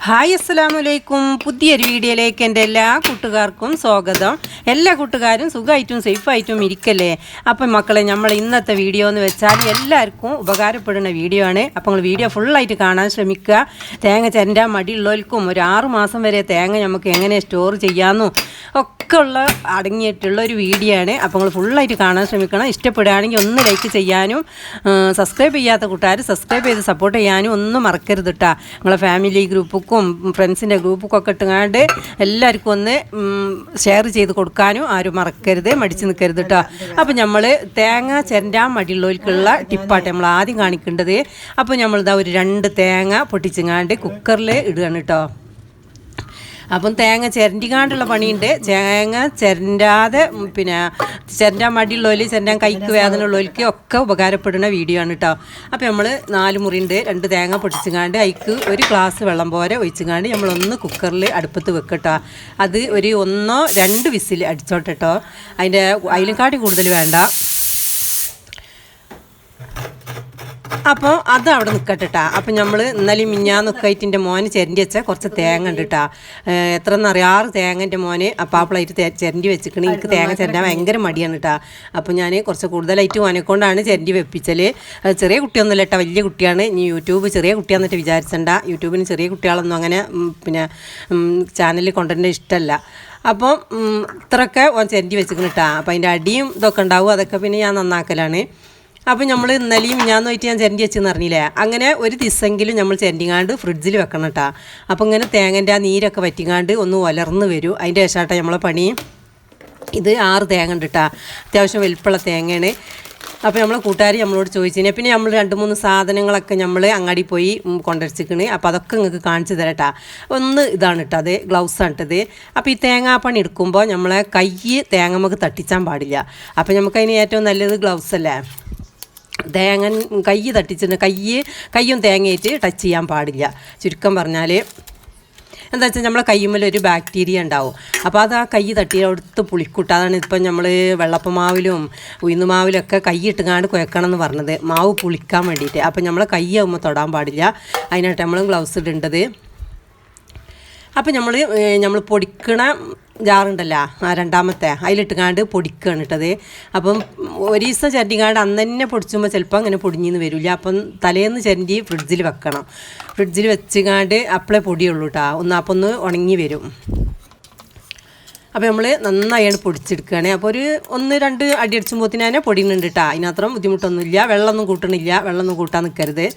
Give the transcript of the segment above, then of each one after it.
Hi അസ്സലാമലൈക്കും. പുതിയൊരു വീഡിയോയിലേക്ക് എൻ്റെ എല്ലാ കൂട്ടുകാർക്കും സ്വാഗതം. എല്ലാ കൂട്ടുകാരും സുഖമായിട്ടും സേഫായിട്ടും ഇരിക്കല്ലേ. അപ്പം മക്കളെ, നമ്മൾ ഇന്നത്തെ വീഡിയോ എന്ന് വെച്ചാൽ എല്ലാവർക്കും ഉപകാരപ്പെടുന്ന വീഡിയോ ആണ്. അപ്പോൾ നിങ്ങൾ വീഡിയോ ഫുള്ളായിട്ട് കാണാൻ ശ്രമിക്കുക. തേങ്ങ ചിരണ്ടാൻ മടിയുള്ളവർക്കും ഒരു 6 മാസം വരെ തേങ്ങ നമുക്ക് എങ്ങനെ സ്റ്റോർ ചെയ്യാമെന്നും ഒക്കെ ഉള്ള അടങ്ങിയിട്ടുള്ള ഒരു വീഡിയോ ആണ്. അപ്പോൾ നിങ്ങൾ ഫുള്ളായിട്ട് കാണാൻ ശ്രമിക്കണം. ഇഷ്ടപ്പെടുകയാണെങ്കിൽ ഒന്ന് ലൈക്ക് ചെയ്യാനും സബ്സ്ക്രൈബ് ചെയ്യാത്ത കൂട്ടുകാർ സബ്സ്ക്രൈബ് ചെയ്ത് സപ്പോർട്ട് ചെയ്യാനും ഒന്നും മറക്കരുത് കേട്ടോ. നിങ്ങളെ ഫാമിലി ഗ്രൂപ്പ് ഫ്രണ്ട്സിൻ്റെ ഗ്രൂപ്പൊക്കെ ഇട്ടുകൊണ്ട് എല്ലാവർക്കും ഒന്ന് ഷെയർ ചെയ്ത് കൊടുക്കാനും ആരും മറക്കരുത്, മടിച്ച് നിൽക്കരുത് കേട്ടോ. അപ്പോൾ നമ്മൾ തേങ്ങ ചിരണ്ടാൻ മടിയുള്ളവർക്കുള്ള ടിപ്പാട്ടെ നമ്മൾ ആദ്യം കാണിക്കേണ്ടത്. അപ്പോൾ നമ്മളിതാ ഒരു 2 തേങ്ങ പൊട്ടിച്ചങ്ങാണ്ട് കുക്കറിൽ ഇടുകയാണ് കേട്ടോ. അപ്പം തേങ്ങ ചിരണ്ടിക്കാണ്ടുള്ള പണിയുണ്ട്. തേങ്ങ ചിരണ്ടാതെ ചിരണ്ടാൻ മടിയുള്ളവർ, ചിരണ്ടാൻ കൈക്ക് വേദന ഉള്ളവർക്ക് ഒക്കെ ഉപകാരപ്പെടുന്ന വീഡിയോ ആണ് കേട്ടോ. അപ്പോൾ നമ്മൾ 4 മുറിയുണ്ട്. 2 തേങ്ങ പൊട്ടിച്ചങ്ങാണ്ട് അതിക്ക് 1 ഗ്ലാസ് വെള്ളം പോലെ ഒഴിച്ചങ്ങാണ്ട് നമ്മളൊന്ന് കുക്കറിൽ അടുപ്പത്ത് വെക്കട്ടോ. അത് ഒരു 1-2 വിസിൽ അടിച്ചോട്ടെ കേട്ടോ. അതിനെക്കാട്ടി കൂടുതൽ വേണ്ട. അപ്പോൾ അത് അവിടെ നിൽക്കട്ടെ കേട്ടോ. അപ്പം നമ്മൾ ഇന്നലെ മിഞ്ഞാന്നൊക്കെ ആയിട്ട് എൻ്റെ മോന് ചിരണ്ടി വെച്ചാൽ കുറച്ച് തേങ്ങ ഉണ്ട് കേട്ടോ. എത്ര എന്നറിയാം, 6 തേങ്ങ എൻ്റെ മോന് അപ്പാപ്പിളായിട്ട് ചിരണ്ടി വെച്ചിക്കണ്. എനിക്ക് തേങ്ങ ചിരണ്ടാൻ ഭയങ്കര മടിയാണ് കേട്ടോ. അപ്പോൾ ഞാൻ കുറച്ച് കൂടുതലായിട്ട് മോനെ കൊണ്ടാണ് ചിരണ്ടി വെപ്പിച്ചൽ. ചെറിയ കുട്ടിയൊന്നുമല്ല കേട്ടോ, വലിയ കുട്ടിയാണ്. ഇനി യൂട്യൂബ് ചെറിയ കുട്ടിയാണെന്നിട്ട് വിചാരിച്ചണ്ട. യൂട്യൂബിന് ചെറിയ കുട്ടികളൊന്നും അങ്ങനെ ചാനലിൽ കൊണ്ടുവരേണ്ട ഇഷ്ടമല്ല. അപ്പം ഇത്രയൊക്കെ ചിരണ്ടി വെച്ചിക്കണം കേട്ടോ. അപ്പോൾ അതിൻ്റെ അടിയും ഇതൊക്കെ ഉണ്ടാവും. അതൊക്കെ പിന്നെ ഞാൻ നന്നാക്കലാണ്. അപ്പം നമ്മൾ ഇന്നലെയും ഞാൻ നോയിട്ട് ഞാൻ ചിരണ്ടി വെച്ചെന്ന് അറിഞ്ഞില്ലേ. അങ്ങനെ ഒരു ദിവസമെങ്കിലും നമ്മൾ ചിരണ്ടിങ്ങാണ്ട് ഫ്രിഡ്ജിൽ വെക്കണം കേട്ടോ. അപ്പം ഇങ്ങനെ തേങ്ങൻ്റെ ആ നീരൊക്കെ വറ്റിങ്ങാണ്ട് ഒന്ന് ഉലർന്ന് വരും. അതിൻ്റെ ശേഷമാട്ടോ നമ്മളെ പണി. ഇത് 6 തേങ്ങ ഉണ്ട് കേട്ടോ. അത്യാവശ്യം വലിപ്പമുള്ള തേങ്ങയാണ്. അപ്പോൾ നമ്മളെ കൂട്ടുകാർ നമ്മളോട് ചോദിച്ചിനെ. പിന്നെ നമ്മൾ 2-3 സാധനങ്ങളൊക്കെ നമ്മൾ അങ്ങാടി പോയി കൊണ്ടുവച്ചിക്കണ്. അപ്പോൾ അതൊക്കെ നിങ്ങൾക്ക് കാണിച്ചു തരാം കേട്ടോ. ഒന്ന് ഇതാണ് കേട്ടോ, അത് ഗ്ലൗസാണ് ഇട്ടത്. അപ്പോൾ ഈ തേങ്ങാപ്പണി എടുക്കുമ്പോൾ നമ്മളെ കൈ തേങ്ങ നമുക്ക് തട്ടിച്ചാൻ പാടില്ല. അപ്പോൾ നമുക്കതിന് ഏറ്റവും നല്ലത് ഗ്ലൗസ് അല്ലേ. തേങ്ങ കൈ തട്ടിച്ചിട്ട് കയ്യും തേങ്ങയിട്ട് ടച്ച് ചെയ്യാൻ പാടില്ല. ചുരുക്കം പറഞ്ഞാൽ എന്താ വെച്ചാൽ നമ്മളെ കയ്യുമ്മലൊരു ബാക്ടീരിയ ഉണ്ടാവും. അപ്പോൾ അത് ആ കൈ തട്ടി അടുത്ത് പുളിക്കൂട്ട. അതാണ് ഇപ്പം നമ്മൾ വെള്ളപ്പമാവിലും ഉഴുന്നുമാവിലൊക്കെ കൈ ഇട്ടുകാണ്ട് കുഴക്കണം എന്ന് പറഞ്ഞത്, മാവ് പുളിക്കാൻ വേണ്ടിയിട്ട്. അപ്പം നമ്മളെ കൈ ആകുമ്പോൾ തൊടാൻ പാടില്ല. അതിനായിട്ട് നമ്മൾ ഗ്ലൗസ് ഇടേണ്ടത്. അപ്പം നമ്മൾ പൊടിക്കണ ജാറുണ്ടല്ലോ, 2ാമത്തെ അതിലിട്ടുകാണ്ട് പൊടിക്കുകയാണ് ഇട്ടത്. അപ്പം ഒരു ദിവസം ചിരണ്ടിക്കാണ്ട് അന്ന് തന്നെ പൊടിച്ചുമ്പോൾ ചിലപ്പോൾ അങ്ങനെ പൊടിഞ്ഞിന്ന് വരില്ല. അപ്പം തലേന്ന് ചിരണ്ടി ഫ്രിഡ്ജിൽ വെക്കണം. ഫ്രിഡ്ജിൽ വെച്ചുകാണ്ട് അപ്പോഴേ പൊടിയുള്ളൂ കേട്ടോ. അപ്പം ഒന്ന് ഉണങ്ങി വരും. അപ്പോൾ നമ്മൾ നന്നായാണ് പൊടിച്ചെടുക്കുകയാണ്. അപ്പോൾ ഒരു 1-2 അടി അടിച്ചുമ്പോഴത്തേന് തന്നെ പൊടിയുന്നുണ്ട് കേട്ടോ. അതിനത്രയും ബുദ്ധിമുട്ടൊന്നുമില്ല. വെള്ളമൊന്നും കൂട്ടണില്ല, വെള്ളമൊന്നും കൂട്ടാൻ നിൽക്കരുത്.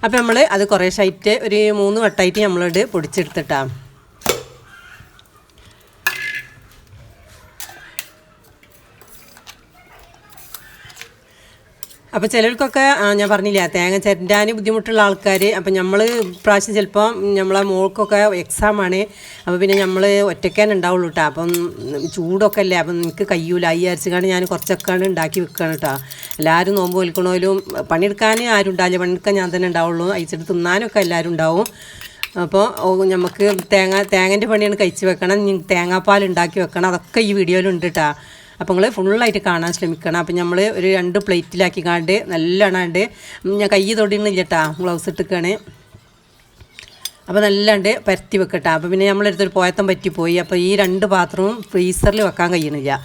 അപ്പോൾ നമ്മൾ അത് കുറേശ്ശായിട്ട് ഒരു 3 വട്ടമായിട്ട് നമ്മളോട് പൊടിച്ചെടുത്തിട്ടാ. അപ്പോൾ ചിലർക്കൊക്കെ ഞാൻ പറഞ്ഞില്ല, തേങ്ങ ചിരണ്ടാൻ ബുദ്ധിമുട്ടുള്ള ആൾക്കാർ. അപ്പം നമ്മൾ പ്രാവശ്യം ചിലപ്പോൾ നമ്മളെ മോൾക്കൊക്കെ എക്സാമാണ്. അപ്പോൾ പിന്നെ നമ്മൾ ഒറ്റയ്ക്കാണ് ഉണ്ടാവുള്ളൂ കേട്ടോ. അപ്പം ചൂടൊക്കെ അല്ലേ, അപ്പം എനിക്ക് കഴിയൂല. വിചാരിച്ചാണ് ഞാൻ കുറച്ചൊക്കെ ഉണ്ടാക്കി വെക്കുകയാണ് കേട്ടോ. എല്ലാവരും നോമ്പ് വലിക്കണോലും പണിയെടുക്കാൻ ആരും ഉണ്ടാവില്ല. പണിയെടുക്കാൻ ഞാൻ തന്നെ ഉണ്ടാവുള്ളൂ. അയച്ചിട്ട് തിന്നാനൊക്കെ എല്ലാവരും ഉണ്ടാവും. അപ്പോൾ നമുക്ക് തേങ്ങൻ്റെ പണിയാണ് കഴിച്ച് വെക്കണം. തേങ്ങാപ്പാൽ ഉണ്ടാക്കി വെക്കണം. അതൊക്കെ ഈ വീഡിയോയിലുണ്ട് കേട്ടോ. അപ്പോൾ നിങ്ങൾ ഫുള്ളായിട്ട് കാണാൻ ശ്രമിക്കണം. അപ്പം നമ്മൾ ഒരു 2 പ്ലേറ്റിലാക്കി കാണ്ട് നല്ലോണാണ്ട് ഞാൻ കൈ തൊടിയുന്നില്ല കേട്ടോ, ഗ്ലൗസ് ഇട്ടിക്കാണ്. അപ്പോൾ നല്ലാണ്ട് പരത്തി വെക്കട്ടെ. അപ്പോൾ പിന്നെ നമ്മളെടുത്തൊരു പോയത്തം പറ്റിപ്പോയി. അപ്പോൾ ഈ 2 പാത്രവും ഫ്രീസറിൽ വെക്കാൻ കഴിയണില്ല.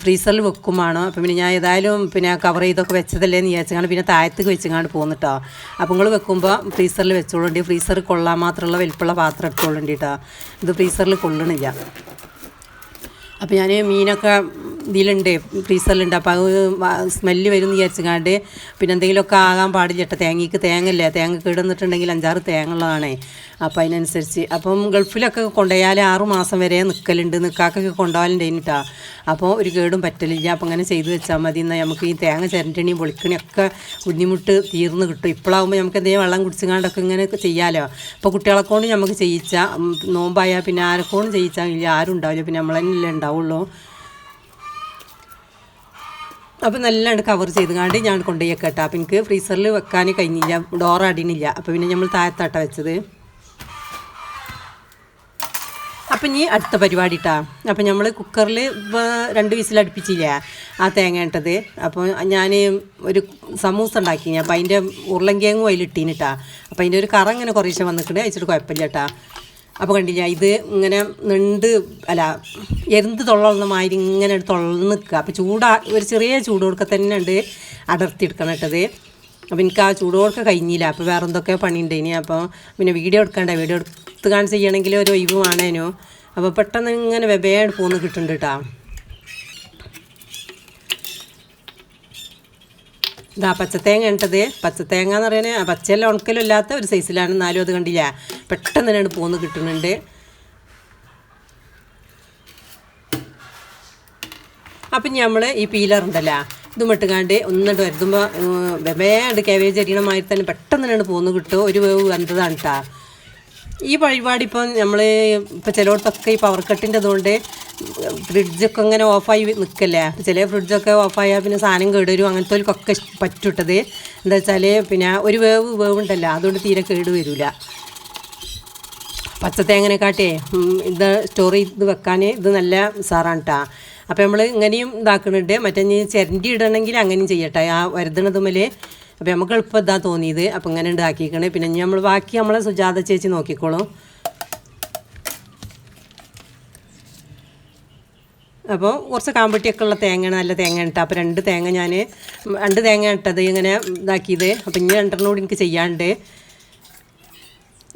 ഫ്രീസറിൽ വെക്കും വേണം. അപ്പോൾ പിന്നെ ഞാൻ ഏതായാലും കവർ ചെയ്തൊക്കെ വെച്ചതല്ലേ എന്ന് വിചാരിച്ചാണ് പിന്നെ താഴത്തേക്ക് വെച്ചങ്ങാണ്ട് പോകുന്നു കേട്ടോ. അപ്പോൾ നിങ്ങൾ വെക്കുമ്പോൾ ഫ്രീസറിൽ വെച്ചോളണ്ടി. ഫ്രീസറിൽ കൊള്ളാൻ മാത്രമുള്ള വലിപ്പമുള്ള പാത്രം എടുത്തോളണ്ടി കേട്ടോ. ഇത് ഫ്രീസറിൽ കൊള്ളണില്ല. അപ്പോൾ ഞാൻ മീനൊക്കെ ഇതിലുണ്ട്, ഫ്രീസറിലുണ്ട്. അപ്പോൾ അത് സ്മെല്ല് വരും എന്ന് വിചാരിച്ചാണ്ട് പിന്നെ എന്തെങ്കിലുമൊക്കെ ആകാൻ പാടില്ല കേട്ടോ. തേങ്ങയല്ലേ, തേങ്ങ കിടന്നിട്ടുണ്ടെങ്കിൽ 5-6 തേങ്ങ ഉള്ളതാണേ. അപ്പോൾ അതിനനുസരിച്ച് അപ്പം ഗൾഫിലൊക്കെ കൊണ്ടുപോയാൽ 6 മാസം വരെ നിൽക്കലുണ്ട്. നിൽക്കാക്കൊക്കെ കൊണ്ടുപോകലുണ്ടായിന് കേട്ടോ. അപ്പോൾ ഒരു കേടും പറ്റലില്ല. അപ്പോൾ അങ്ങനെ ചെയ്ത് വെച്ചാൽ മതി. എന്നാൽ നമുക്ക് ഈ തേങ്ങ ചിരണ്ടണിയും പൊളിക്കണിയൊക്കെ ബുദ്ധിമുട്ട് തീർന്ന് കിട്ടും. ഇപ്പോഴാകുമ്പോൾ നമുക്ക് എന്തെങ്കിലും വെള്ളം കുടിച്ചുകൊണ്ടൊക്കെ ഇങ്ങനെ ചെയ്യാമല്ലോ. അപ്പോൾ കുട്ടികളെ കൊണ്ട് നമുക്ക് ചെയ്യിച്ചാൽ, നോമ്പായാൽ പിന്നെ ആരെക്കൊണ്ട് ചെയ്യിച്ചാൽ ഇല്ല, ആരും ഉണ്ടാവില്ല. പിന്നെ നമ്മൾ തന്നെയല്ലേ ഉണ്ടാവുള്ളൂ. അപ്പോൾ നല്ലതാണ് കവർ ചെയ്തുകൊണ്ട് ഞാൻ കൊണ്ടുപോയി കേട്ടോ. അപ്പോൾ എനിക്ക് ഫ്രീസറിൽ വെക്കാൻ കഴിഞ്ഞില്ല, ഡോർ അടിയണില്ല. അപ്പോൾ പിന്നെ നമ്മൾ താഴത്താട്ട വെച്ചത്. അപ്പം ഇനി അടുത്ത പരിപാടി ഇട്ടാ. അപ്പം നമ്മൾ കുക്കറിൽ ഇപ്പോൾ 2 വിസിൽ അടുപ്പിച്ചില്ലേ ആ തേങ്ങ ഇട്ടത്. അപ്പോൾ ഞാൻ ഒരു സമൂസ ഉണ്ടാക്കി. അപ്പം അതിൻ്റെ ഉരുളങ്കിഴങ്ങും അതിലിട്ടീനിട്ടാ. അപ്പം അതിൻ്റെ ഒരു കറ ഇങ്ങനെ കുറേശ്ശെ വന്നിട്ടുണ്ട്, അയച്ചിട്ട് കുഴപ്പമില്ല കേട്ടാ. അപ്പോൾ കണ്ടില്ല, ഇത് ഇങ്ങനെ എരുന്ത് തൊള്ളുന്ന മാതിരി ഇങ്ങനെ തൊള്ളന്ന് നിൽക്കുക. അപ്പോൾ ഒരു ചെറിയ ചൂട് കൊടുക്കുക തന്നെ ഉണ്ട് അടർത്തിയെടുക്കണം കേട്ടത്. അപ്പോൾ എനിക്ക് ആ ചൂടോടൊക്കെ കഴിഞ്ഞില്ല. അപ്പോൾ വേറെ എന്തൊക്കെ പണിയുണ്ടേനി. അപ്പോൾ പിന്നെ വീഡിയോ എടുത്ത് കാണിച്ച് ചെയ്യണമെങ്കിൽ ഒരു ഒഴിവ് വേണേനു. അപ്പോൾ പെട്ടെന്ന് ഇങ്ങനെ വെബേഡ് പോന്ന് കിട്ടുന്നുണ്ട് കേട്ടോ. ഇതാ പച്ചത്തേങ്ങ ഇട്ടത്. പച്ചത്തേങ്ങ എന്ന് പറയുന്നത് പച്ചയെല്ലാം ഉണക്കലും ഇല്ലാത്ത ഒരു സൈസിലാണ്. എന്നാലും അത് കണ്ടില്ല, പെട്ടെന്ന് തന്നെയാണ് പോന്ന് കിട്ടുന്നുണ്ട്. അപ്പം നമ്മൾ ഈ പീലറുണ്ടല്ലോ, ഇതും ഇട്ടുകാണ്ട് ഒന്നിട്ട് വരുത്തുമ്പോൾ വേണ്ട കാബേജ് അരിയണ മാതിരി തന്നെ പെട്ടെന്ന് തന്നെയാണ് പോന്ന് കിട്ടും. ഒരു വേവ് വന്നതാണ് കേട്ടോ. ഈ പരിപാടി ഇപ്പം നമ്മൾ ഇപ്പോൾ ചിലയിടത്തൊക്കെ ഈ പവർ കട്ടിൻ്റെ അതുകൊണ്ട് ഫ്രിഡ്ജൊക്കെ ഇങ്ങനെ ഓഫായി നിൽക്കല്ലേ. ചില ഫ്രിഡ്ജൊക്കെ ഓഫായാൽ പിന്നെ സാധനം കേടുവരും. അങ്ങനത്തെവർക്കൊക്കെ പറ്റിട്ടത് എന്താ വെച്ചാൽ പിന്നെ ഒരു വേവുണ്ടല്ലോ, അതുകൊണ്ട് തീരെ കേട് വരില്ല. പച്ചത്തേങ്ങനെക്കാട്ടേ ഇത് സ്റ്റോർ ചെയ്ത് വെക്കാൻ ഇത് നല്ല സാറാണ് കേട്ടോ. അപ്പോൾ നമ്മൾ ഇങ്ങനെയും ഇതാക്കുന്നുണ്ട്. മറ്റേ ചിരണ്ടി ഇടണമെങ്കിൽ അങ്ങനെയും ചെയ്യട്ടെ ആ വരുതണതുമേൽ. അപ്പോൾ നമുക്ക് എളുപ്പം ഇതാ തോന്നിയത്. അപ്പോൾ ഇങ്ങനെ ഉണ്ടാക്കിക്കണേ. പിന്നെ നമ്മൾ ബാക്കി നമ്മളെ സുജാത ചേച്ചി നോക്കിക്കോളും. അപ്പോൾ കുറച്ച് കാമ്പട്ടിയൊക്കെ ഉള്ള തേങ്ങയാണ്, നല്ല തേങ്ങ ഇട്ടാൽ. അപ്പോൾ 2 തേങ്ങ ഇട്ടത് ഇങ്ങനെ ഇതാക്കിയത്. അപ്പോൾ ഇനി 2 കൂടി എനിക്ക് ചെയ്യാണ്ട്.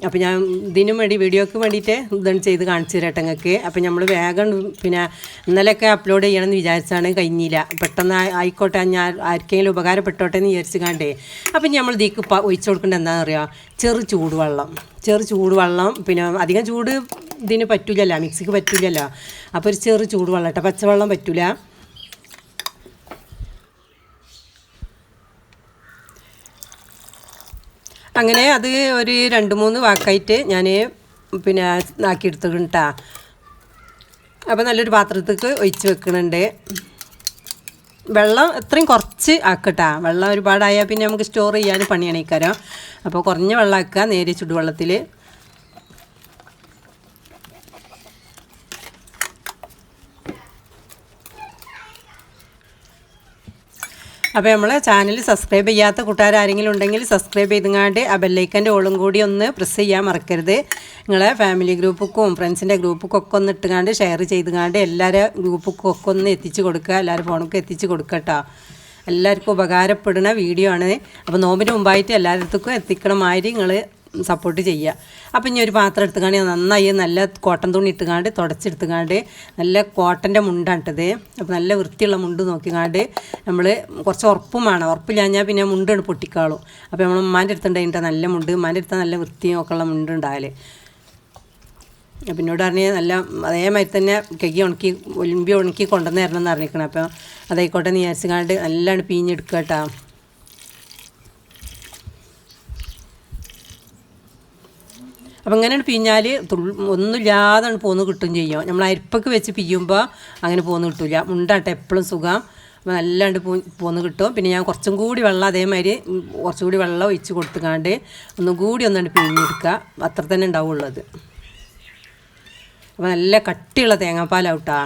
അപ്പോൾ ഞാൻ ഇതിനും വേണ്ടി വീഡിയോക്ക് വേണ്ടിയിട്ട് ഇതാണ് ചെയ്ത് കാണിച്ചു തരട്ടെ നിങ്ങൾക്ക്. അപ്പോൾ നമ്മൾ വേഗം പിന്നെ ഇന്നലെയൊക്കെ അപ്ലോഡ് ചെയ്യണമെന്ന് വിചാരിച്ചാണ്, കഴിഞ്ഞില്ല. പെട്ടെന്ന് ആയിക്കോട്ടെ, ഞാൻ ആർക്കെങ്കിലും ഉപകാരപ്പെട്ടോട്ടെ എന്ന് വിചാരിച്ച് കണ്ടേ. അപ്പം നമ്മൾ ഇതിക്ക് ഒഴിച്ചു കൊടുക്കേണ്ടത് എന്താണെന്ന് അറിയാം, ചെറു ചൂടുവെള്ളം. പിന്നെ അധികം ചൂട് ഇതിന് പറ്റില്ലല്ലോ, മിക്സിക്ക് പറ്റില്ലല്ലോ. അപ്പോൾ ഒരു ചെറു ചൂടുവെള്ളം കേട്ടോ, പച്ചവെള്ളം പറ്റില്ല. അങ്ങനെ അത് ഒരു 2-3 വാക്കായിട്ട് ഞാൻ പിന്നെ ആക്കിയെടുത്തിട്ടുണ്ട് കേട്ടോ. അപ്പോൾ നല്ലൊരു പാത്രത്തേക്ക് ഒഴിച്ച് വെക്കുന്നുണ്ട്. വെള്ളം എത്രയും കുറച്ച് ആക്കട്ടാ. വെള്ളം ഒരുപാടായാൽ പിന്നെ നമുക്ക് സ്റ്റോർ ചെയ്യാൻ പണിയാണ് ഇക്കാരം. അപ്പോൾ കുറഞ്ഞ വെള്ളം ആക്കുക, നേരെ ചുടുവെള്ളത്തിൽ. അപ്പോൾ നമ്മളെ ചാനൽ സബ്സ്ക്രൈബ് ചെയ്യാത്ത കൂട്ടുകാരെങ്കിലും ഉണ്ടെങ്കിൽ സബ്സ്ക്രൈബ് ചെയ്തുകൊണ്ട് ആ ബെല്ലൈക്കൻ്റെ ഓളും കൂടി ഒന്ന് പ്രസ് ചെയ്യാൻ മറക്കരുത്. നിങ്ങളെ ഫാമിലി ഗ്രൂപ്പിക്കും ഫ്രണ്ട്സിൻ്റെ ഗ്രൂപ്പിക്കൊക്കെ ഒന്ന് ഇട്ടുകൊണ്ട് ഷെയർ ചെയ്തുകൊണ്ട് എല്ലാവരും ഗ്രൂപ്പിക്കൊക്കെ ഒന്ന് എത്തിച്ച് കൊടുക്കുക, എല്ലാവരും ഫോണിലേക്ക് എത്തിച്ച് കൊടുക്കുക കേട്ടോ. എല്ലാവർക്കും ഉപകാരപ്പെടുന്ന വീഡിയോ ആണ്. അപ്പോൾ നോമ്പിന് മുമ്പായിട്ട് എല്ലായിടത്തേക്കും എത്തിക്കണ മാതിരി നിങ്ങൾ സപ്പോർട്ട് ചെയ്യുക. അപ്പം ഇനി ഒരു പാത്രം എടുത്തുകാണ്ട് നന്നായി നല്ല കോട്ടൺ തുണി ഇട്ടുകാണ്ട് തുടച്ചെടുത്തുകാണ്ട് നല്ല കോട്ടൻ്റെ മുണ്ടാണിട്ടത്. അപ്പോൾ നല്ല വൃത്തിയുള്ള മുണ്ട് നോക്കിക്കാണ്ട് നമ്മൾ കുറച്ച് ഉറപ്പും വേണം. ഉറപ്പില്ലാഞ്ഞാൽ പിന്നെ മുണ്ടാണ് പൊട്ടിക്കാളും. അപ്പോൾ നമ്മൾ ഉമ്മാൻ്റെ അടുത്തുണ്ടായിട്ട് നല്ല മുണ്ട്, ഉമ്മാൻ്റെ അടുത്ത് നല്ല വൃത്തിയും ഒക്കെ ഉള്ള മുണ്ട് ഉണ്ടാകല്. അപ്പം എന്നോട് പറഞ്ഞാൽ നല്ല അതേമാതിരി തന്നെ ഉണക്കി കൊണ്ടുവന്ന് തരണം എന്ന് പറഞ്ഞിരിക്കണം. അപ്പോൾ അതായിക്കോട്ടെ എന്ന് വിചാരിച്ചുകാണ്ട് നല്ലോണം പിഴിഞ്ഞെടുക്കുക കേട്ടോ. അപ്പം ഇങ്ങനെ പിഴിഞ്ഞാൽ ഒന്നുമില്ലാതെ പോന്ന് കിട്ടും ചെയ്യും. നമ്മൾ അരിപ്പൊക്കെ വെച്ച് പിയ്യുമ്പോൾ അങ്ങനെ പോന്ന് കിട്ടില്ല. മുണ്ടാട്ടെ എപ്പോഴും സുഖം. അപ്പോൾ നല്ലാണ്ട് പോന്ന് കിട്ടും. പിന്നെ ഞാൻ കുറച്ചും കൂടി വെള്ളം അതേമാതിരി കുറച്ചും കൂടി വെള്ളം ഒഴിച്ച് കൊടുത്തുകാണ്ട് ഒന്നും കൂടി ഒന്നുകൊണ്ട് പിഴിഞ്ഞെടുക്കുക. അത്ര തന്നെ ഉണ്ടാവുള്ളത്. അപ്പോൾ നല്ല കട്ടിയുള്ള തേങ്ങാപ്പാലാവട്ടാ.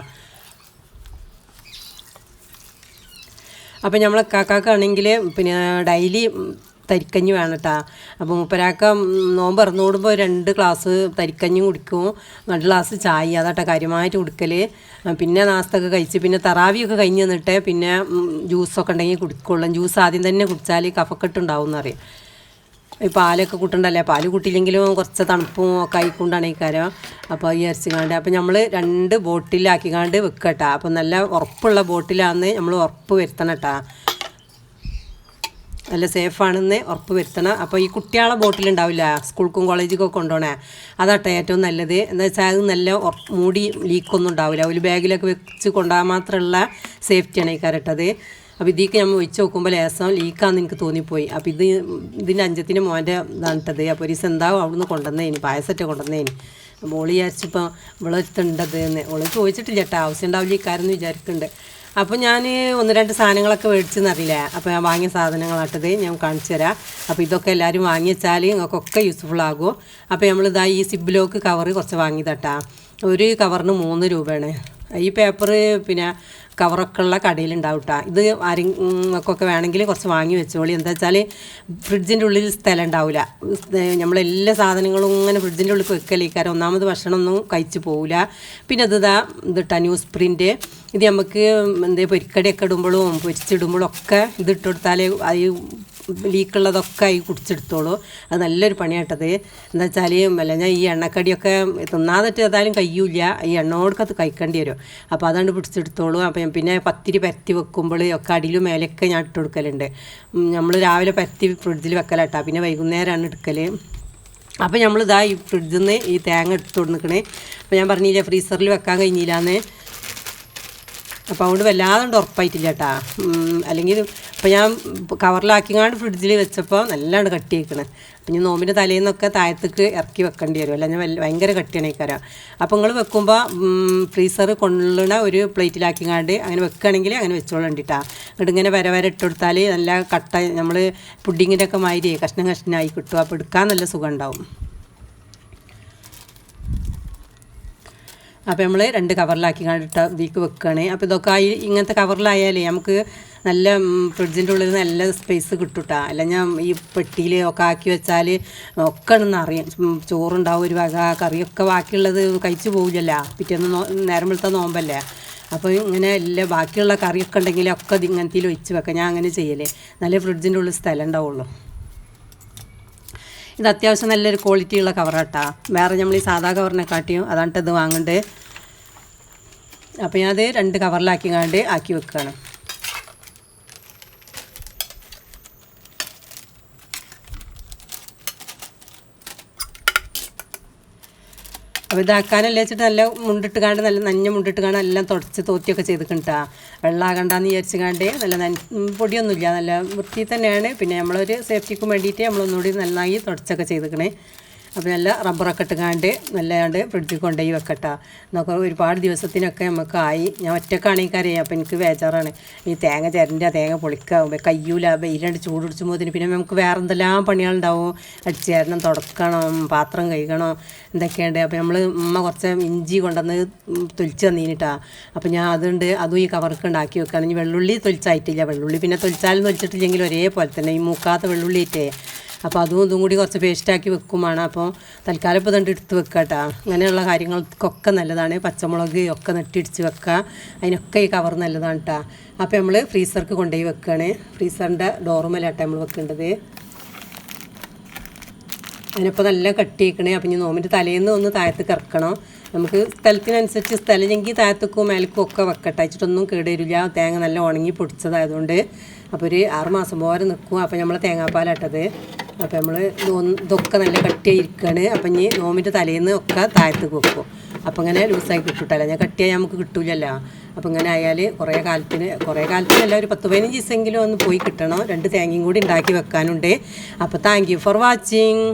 അപ്പോൾ നമ്മളെ കാക്കാക്കാണെങ്കിൽ പിന്നെ ഡെയിലി തരിക്കഞ്ഞി വേണം കേട്ടോ. അപ്പോൾ മൂപ്പരാക്ക നോമ്പ് ഇറന്നുകൂടുമ്പോൾ 2 ഗ്ലാസ് തരിക്കഞ്ഞും കുടിക്കും, 2 ഗ്ലാസ് ചായ, അതാട്ടോ കാര്യമായിട്ട് കുടിക്കൽ. പിന്നെ നാസ്തൊക്കെ കഴിച്ച് പിന്നെ തറാവിയൊക്കെ കഴിഞ്ഞ് നിന്നിട്ട് പിന്നെ ജ്യൂസൊക്കെ ഉണ്ടെങ്കിൽ കുടിക്കുള്ളൂ. ജ്യൂസ് ആദ്യം തന്നെ കുടിച്ചാൽ കഫക്കെട്ടുണ്ടാവും എന്നറിയാം. ഈ പാലൊക്കെ കൂട്ടുണ്ടല്ലേ, പാല് കൂട്ടിയില്ലെങ്കിലും കുറച്ച് തണുപ്പും ഒക്കെ ആയിക്കൊണ്ടാണ് ഈ കാര്യം. അപ്പോൾ ഈ അരച്ചിക്കാണ്ട് അപ്പോൾ നമ്മൾ 2 ബോട്ടിലാക്കിക്കാണ്ട് വെക്കുക കേട്ടോ. അപ്പോൾ നല്ല ഉറപ്പുള്ള ബോട്ടിലാണെന്ന് നമ്മൾ ഉറപ്പ് വരുത്തണം കേട്ടോ. നല്ല സേഫാണെന്ന് ഉറപ്പ് വരുത്തണം. അപ്പോൾ ഈ കുട്ടികളെ ബോട്ടിലുണ്ടാവില്ല, സ്കൂൾക്കും കോളേജിലും കൊണ്ടുപോകണേ, അതാട്ടെ ഏറ്റവും നല്ലത്. എന്താ വെച്ചാൽ അത് നല്ല മൂടി ലീക്കൊന്നും ഉണ്ടാവില്ല. ഒരു ബാഗിലൊക്കെ വെച്ച് കൊണ്ടുപോകാൻ മാത്രമുള്ള സേഫ്റ്റിയാണ് ഈ കരട്ടത്. അപ്പോൾ ഇതിലേക്ക് നമ്മൾ ഒഴിച്ച് നോക്കുമ്പോൾ ലേസം ലീക്കാന്ന് എനിക്ക് തോന്നിപ്പോയി. അപ്പോൾ ഇതിൻ്റെ അഞ്ചത്തിൻ്റെ മോൻ്റെ ഇതാണ് ഇട്ടത്. അപ്പോൾ ഒരു ദിവസം എന്താവും അവിടുന്ന് കൊണ്ടുവന്നേനി, പായസത്തെ കൊണ്ടുവന്നേനി. മോള് വിചാരിച്ചിപ്പോൾ ഇവളെടുത്തുണ്ടത് എന്ന് ഓള് ചോദിച്ചിട്ടില്ല കേട്ടോ, ആവശ്യം ഉണ്ടാവില്ല ഈ കാര്യം എന്ന് വിചാരിക്കുന്നുണ്ട്. അപ്പോൾ ഞാൻ ഒന്ന് രണ്ട് സാധനങ്ങളൊക്കെ മേടിച്ചെന്നറിയില്ല. അപ്പോൾ ഞാൻ വാങ്ങിയ സാധനങ്ങളാട്ടത് ഞാൻ കാണിച്ചു തരാം. അപ്പോൾ ഇതൊക്കെ എല്ലാവരും വാങ്ങി വെച്ചാൽ നിങ്ങൾക്കൊക്കെ യൂസ്ഫുൾ ആകും. അപ്പോൾ നമ്മളിതാ ഈ സിബ് കവർ കുറച്ച് വാങ്ങിയതാട്ടാ. ഒരു കവറിന് 3 രൂപയാണ്. ഈ പേപ്പർ പിന്നെ കവറൊക്കെ ഉള്ള കടയിലുണ്ടാവും കേട്ടോ. ഇത് ആരെങ്കിലൊക്കെ വേണമെങ്കിൽ കുറച്ച് വാങ്ങി വെച്ചോളി. എന്താ വെച്ചാൽ ഫ്രിഡ്ജിൻ്റെ ഉള്ളിൽ സ്ഥലം ഉണ്ടാവില്ല. നമ്മളെല്ലാ സാധനങ്ങളും ഇങ്ങനെ ഫ്രിഡ്ജിൻ്റെ ഉള്ളിൽ വെക്കലേക്കാരം ഒന്നാമത് ഭക്ഷണമൊന്നും കഴിച്ച് പോവില്ല. പിന്നെ ഇതിട്ടാ ന്യൂസ് പ്രിൻ്റ്. ഇത് നമുക്ക് പൊരിക്കടിയൊക്കെ ഇടുമ്പോഴും പൊരിച്ചിടുമ്പോഴും ഒക്കെ ഇതിട്ട് കൊടുത്താൽ അത് ലീക്കുള്ളതൊക്കെ ഈ കുടിച്ചെടുത്തോളൂ. അത് നല്ലൊരു പണിയാട്ടത്. എന്താ വെച്ചാൽ ഞാൻ ഈ എണ്ണക്കടിയൊക്കെ തിന്നാതിട്ട് ഏതായാലും കഴിയൂല, ഈ എണ്ണയോടൊക്കെ കഴിക്കേണ്ടി വരും. അപ്പോൾ അതാണ്ട് പിടിച്ചെടുത്തോളൂ. അപ്പം പിന്നെ പത്തിരി പരത്തി വെക്കുമ്പോൾ ഒക്കെ അടിയിലും മേലെയൊക്കെ ഞാൻ ഇട്ട് കൊടുക്കലുണ്ട്. നമ്മൾ രാവിലെ പരത്തി ഫ്രിഡ്ജിൽ വെക്കലാട്ടാ, പിന്നെ വൈകുന്നേരമാണ് എടുക്കൽ. അപ്പോൾ നമ്മളിതാ ഈ ഫ്രിഡ്ജിൽ നിന്ന് ഈ തേങ്ങ എടുത്ത് കൊടുക്കണേ. അപ്പോൾ ഞാൻ പറഞ്ഞില്ലേ ഫ്രീസറിൽ വെക്കാൻ കഴിഞ്ഞില്ലാന്ന്. അപ്പോൾ അതുകൊണ്ട് വല്ലാതെ ഉറപ്പായിട്ടില്ല കേട്ടാ. അല്ലെങ്കിൽ അപ്പോൾ ഞാൻ കവറിലാക്കിങ്ങാണ്ട് ഫ്രിഡ്ജിൽ വെച്ചപ്പോൾ നല്ലാണ്ട് കട്ടി വയ്ക്കണേ. അപ്പം ഞാൻ നോമ്പിൻ്റെ തലേന്നൊക്കെ താഴത്തേക്ക് ഇറക്കി വെക്കേണ്ടി വരും, അല്ല ഞാൻ ഭയങ്കര കട്ടിയാണ് ഇക്കാരം. അപ്പോൾ നിങ്ങൾ വെക്കുമ്പോൾ ഫ്രീസർ കൊള്ളുന്ന ഒരു പ്ലേറ്റിലാക്കിങ്ങാണ്ട് അങ്ങനെ വെക്കുകയാണെങ്കിൽ അങ്ങനെ വെച്ചോളണ്ടിട്ടാ. എന്നിട്ട് ഇങ്ങനെ വര ഇട്ട് കൊടുത്താൽ നല്ല കട്ട നമ്മൾ പുഡിങ്ങിൻ്റെ ഒക്കെ മാതിരി കഷ്ണം കഷ്ണമായി കിട്ടും. അപ്പോൾ എടുക്കാൻ നല്ല സുഖം ഉണ്ടാവും. അപ്പോൾ നമ്മൾ 2 കവറിലാക്കി കണ്ടിട്ട് ഇതിലേക്ക് വെക്കുകയാണ്. അപ്പോൾ ഇതൊക്കെ ഇങ്ങനത്തെ കവറിലായാലേ നമുക്ക് നല്ല ഫ്രിഡ്ജിൻ്റെ ഉള്ളിൽ നല്ല സ്പേസ് കിട്ടും കേട്ടോ. അല്ല ഞാൻ ഈ പെട്ടിയിൽ ഒക്കെ ആക്കി വെച്ചാൽ ഒക്കെ അറിയാം, ചോറുണ്ടാവും ഒരു വക, കറിയൊക്കെ ബാക്കിയുള്ളത് കഴിച്ചു പോവില്ലല്ലോ, പിറ്റേന്ന് നേരം വെളുത്ത നോമ്പല്ലേ. അപ്പോൾ ഇങ്ങനെ എല്ലാം ബാക്കിയുള്ള കറിയൊക്കെ ഉണ്ടെങ്കിൽ ഒക്കെ ഇങ്ങനത്തിൽ ഒഴിച്ച് വെക്കാം. ഞാൻ അങ്ങനെ ചെയ്യലേ, നല്ല ഫ്രിഡ്ജിൻ്റെ ഉള്ളിൽ സ്ഥലം ഉണ്ടാവുള്ളൂ. ഇത് അത്യാവശ്യം നല്ലൊരു ക്വാളിറ്റിയുള്ള കവറാട്ടാ. വേറെ നമ്മൾ ഈ സാധാ കവറിനെ കാട്ടിയും അതാണ് ഇത് വാങ്ങണ്ടേ. അപ്പോൾ ഞാനത് 2 കവറിലാക്കിങ്ങാണ്ട് ആക്കി വെക്കുകയാണ്. അപ്പോൾ ഇതാക്കാനല്ലേ വെച്ചിട്ട് നല്ല മുണ്ടിട്ട് കാണ്ട് നല്ല നഞ്ഞ മുണ്ടിട്ട് കാണാൻ എല്ലാം തുടച്ച് തോത്തിയൊക്കെ ചെയ്തിട്ടാ. വെള്ളമാകണ്ടെന്ന് വിചാരിച്ച് കാണ്ട് നല്ല പൊടിയൊന്നുമില്ല, നല്ല വൃത്തി തന്നെയാണ്. പിന്നെ നമ്മളൊരു സേഫ്റ്റിക്കും വേണ്ടിയിട്ട് നമ്മളൊന്നുകൂടി നന്നായി തുടച്ചൊക്കെ ചെയ്തിക്കണേ. അപ്പോൾ നല്ല റബ്ബറൊക്കെ ഇട്ടുകാണ്ട് നല്ലാണ്ട് ഫ്രിഡ്ജിൽ കൊണ്ടുപോയി വെക്കട്ടോ. എന്നൊക്കെ ഒരുപാട് ദിവസത്തിനൊക്കെ നമുക്ക് ആയി. ഞാൻ ഒറ്റക്കാണെങ്കിൽ അപ്പോൾ എനിക്ക് ബേജാറാണ് ഈ തേങ്ങ തേങ്ങ പൊളിക്കുക കയ്യൂല, വെയിലാണ്ട് ചൂടുടിച്ചുമ്പോൾ പിന്നെ നമുക്ക് വേറെ എന്തെല്ലാം പണികളുണ്ടാവും. അടിച്ചേരണം, തുടക്കണം, പാത്രം കഴുകണം, എന്തൊക്കെയുണ്ട്. അപ്പോൾ ഉമ്മ കുറച്ച് ഇഞ്ചി കൊണ്ടുവന്ന് തൊലിച്ച് തന്നീനിട്ടാ. അപ്പോൾ ഞാൻ അതും ഈ കവർക്ക് ഉണ്ടാക്കി വെക്കുകയാണ്. ഇനി വെള്ളുള്ളി തൊലിച്ചായിട്ടില്ല. വെള്ളുള്ളി പിന്നെ തൊലിച്ചാലും തൊലിച്ചിട്ടില്ലെങ്കിൽ ഒരേപോലെ തന്നെ ഈ മൂക്കാത്ത വെള്ളുള്ളിയിട്ടേ. അപ്പോൾ ഇതും കൂടി കുറച്ച് പേസ്റ്റാക്കി വെക്കുമാണ്. അപ്പോൾ തൽക്കാലം ഇപ്പോൾ ഇതുകൊണ്ട് എടുത്ത് വെക്കുക കേട്ടോ. അങ്ങനെയുള്ള കാര്യങ്ങൾക്കൊക്കെ നല്ലതാണ്. പച്ചമുളക് ഒക്കെ നെട്ടിടിച്ച് വെക്കുക, അതിനൊക്കെ ഈ കവർ നല്ലതാണ് കേട്ടോ. അപ്പോൾ നമ്മൾ ഫ്രീസർക്ക് കൊണ്ടുപോയി വെക്കുകയാണ്. ഫ്രീസറിൻ്റെ ഡോറുമല്ലാട്ടോ നമ്മൾ വെക്കേണ്ടത്. അതിനിപ്പോൾ നല്ല കട്ടി വെക്കണേ. അപ്പം ഇനി നോമ്പിൻ്റെ തലേന്ന് ഒന്ന് താഴത്തേക്ക് ഇറക്കണം. നമുക്ക് സ്ഥലത്തിനനുസരിച്ച് സ്ഥലമെങ്കിൽ താഴത്തേക്കും മേലക്കും ഒക്കെ വെക്കട്ടെ, വെച്ചിട്ടൊന്നും കേടുവരില്ല. തേങ്ങ നല്ല ഉണങ്ങി പൊടിച്ചതായതുകൊണ്ട്. അപ്പോൾ ഒരു 6 മാസം പോലെ നിൽക്കും. അപ്പോൾ നമ്മൾ തേങ്ങാപ്പാലാട്ടത്. അപ്പോൾ നമ്മൾ ഇതൊക്കെ നല്ല കട്ടിയായിരിക്കുകയാണ്. അപ്പം ഇനി നോമ്പിൻ്റെ തലേന്ന് ഒക്കെ താഴത്തേക്ക് വെക്കും. അപ്പോൾ ഇങ്ങനെ ലൂസായി കിട്ടൂട്ടല്ലോ. ഞാൻ കട്ടിയായി നമുക്ക് കിട്ടൂലല്ലോ. അപ്പോൾ ഇങ്ങനെ ആയാൽ കുറേ കാലത്തിനല്ല ഒരു 10-15 ദിവസമെങ്കിലും ഒന്ന് പോയി കിട്ടണം. 2 തേങ്ങയും കൂടി ഉണ്ടാക്കി വെക്കാനുണ്ട്. അപ്പോൾ താങ്ക് യു ഫോർ വാച്ചിങ്.